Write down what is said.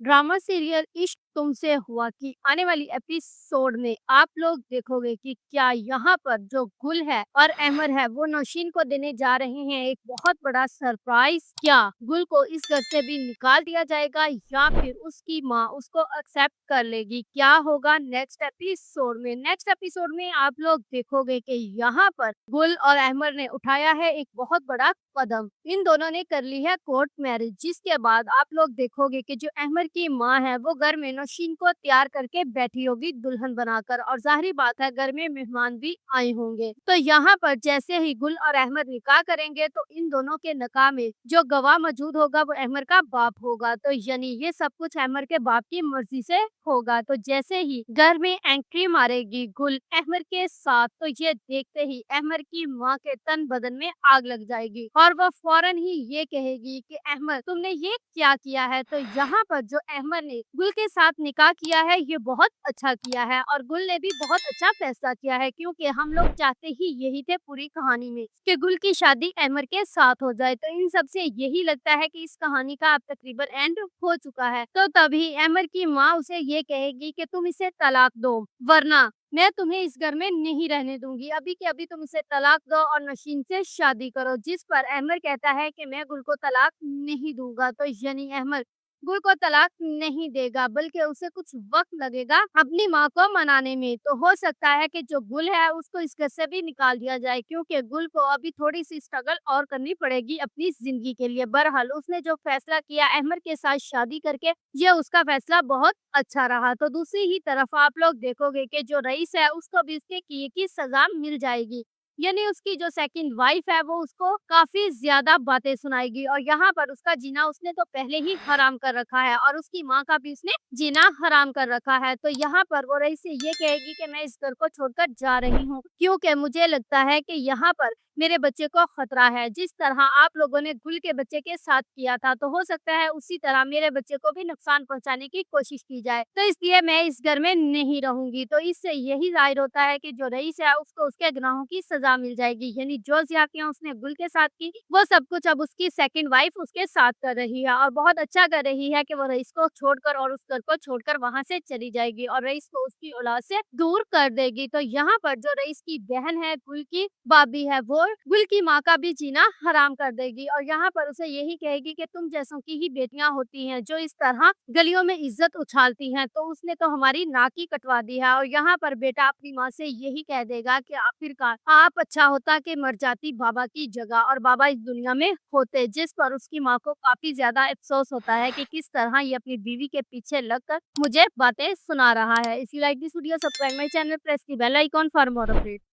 Drama serial इश्क तुमसे हुआ की आने वाली एपिसोड में आप लोग देखोगे कि क्या यहाँ पर जो गुल है और अहमर है वो नौशीन को देने जा रहे हैं एक बहुत बड़ा सरप्राइज। क्या गुल को इस घर से भी निकाल दिया जाएगा या फिर उसकी माँ उसको एक्सेप्ट कर लेगी? क्या होगा नेक्स्ट एपिसोड में आप लोग देखोगे कि यहाँ पर गुल और अहमर ने उठाया है एक बहुत बड़ा कदम। इन दोनों ने कर ली है कोर्ट मैरिज, जिसके बाद आप लोग देखोगे कि जो अहमर की माँ है वो घर में नौशीन को तैयार करके बैठी होगी दुल्हन बनाकर, और जाहिर बात है घर में मेहमान भी आए होंगे। तो यहाँ पर जैसे ही गुल और अहमर निकाह करेंगे तो इन दोनों के निकाह में जो गवाह मौजूद होगा वो अहमर का बाप होगा। तो यानी ये सब कुछ अहमर के बाप की मर्जी से होगा। तो जैसे ही घर में एंट्री मारेगी गुल अहमर के साथ, तो ये देखते ही अहमर की माँ के तन बदन में आग लग जाएगी और वो फौरन ही ये कहेगी कि अहमर तुमने ये क्या किया है। तो यहाँ पर जो अहमर ने गुल के साथ निकाह किया है ये बहुत अच्छा किया है और गुल ने भी बहुत अच्छा फैसला किया है, क्योंकि हम लोग चाहते ही यही थे पूरी कहानी में कि गुल की शादी अहमर के साथ हो जाए। तो इन सब से यही लगता है कि इस कहानी का अब तकरीबन एंड हो चुका है। तो तभी अहमर की माँ उसे ये कहेगी कि तुम इसे तलाक दो, वरना मैं तुम्हें इस घर में नहीं रहने दूंगी। अभी के अभी तुम इसे तलाक दो और नशीन से शादी करो। जिस पर अहमर कहता है कि मैं गुल को तलाक नहीं दूंगा। तो यानी अहमर गुल को तलाक नहीं देगा, बल्कि उसे कुछ वक्त लगेगा अपनी माँ को मनाने में। तो हो सकता है कि जो गुल है उसको इस घर से भी निकाल दिया जाए, क्योंकि गुल को अभी थोड़ी सी स्ट्रगल और करनी पड़ेगी अपनी जिंदगी के लिए। बहरहाल उसने जो फैसला किया अहमर के साथ शादी करके, ये उसका फैसला बहुत अच्छा रहा। तो दूसरी ही तरफ आप लोग देखोगे कि जो रईस है उसको भी उसके किए की सजा मिल जाएगी। यानी उसकी जो सेकंड वाइफ है वो उसको काफी ज्यादा बातें सुनाएगी, और यहाँ पर उसका जीना उसने तो पहले ही हराम कर रखा है और उसकी माँ का भी उसने जीना हराम कर रखा है। तो यहाँ पर वो रईस से ये कहेगी कि मैं इस घर को छोड़कर जा रही हूँ, क्योंकि मुझे लगता है कि यहाँ पर मेरे बच्चे को खतरा है। जिस तरह आप लोगों ने गुल के बच्चे के साथ किया था, तो हो सकता है उसी तरह मेरे बच्चे को भी नुकसान पहुंचाने की कोशिश की जाए। तो इसलिए मैं इस घर में नहीं रहूंगी। तो इससे यही जाहिर होता है कि जो रईस है उसको उसके गुनाहों की सजा मिल जाएगी। यानी जो ज्यादतियां उसने गुल के साथ की वो सब कुछ अब उसकी सेकंड वाइफ उसके साथ कर रही है, और बहुत अच्छा कर रही है कि वो रईस को छोड़कर और उस घर को छोड़कर वहां से चली जाएगी और रईस को उसकी औलाद से दूर कर देगी। तो यहाँ पर जो रईस की बहन है गुल की भाभी है वो गुल की माँ का भी जीना हराम कर देगी, और यहाँ पर उसे यही कहेगी कि तुम जैसों की ही बेटियां होती हैं जो इस तरह गलियों में इज्जत उछालती हैं, तो उसने तो हमारी नाक ही कटवा दी है। और यहाँ पर बेटा अपनी माँ से यही कह देगा कि आखिरकार आप अच्छा होता कि मर जाती बाबा की जगह और बाबा इस दुनिया में होते। जिस पर उसकी माँ को काफी ज्यादा अफसोस होता है कि किस तरह ये अपनी बीवी के पीछे लगकर मुझे बातें सुना रहा है। इसी like this video, subscribe my channel, press की bell icon for more update.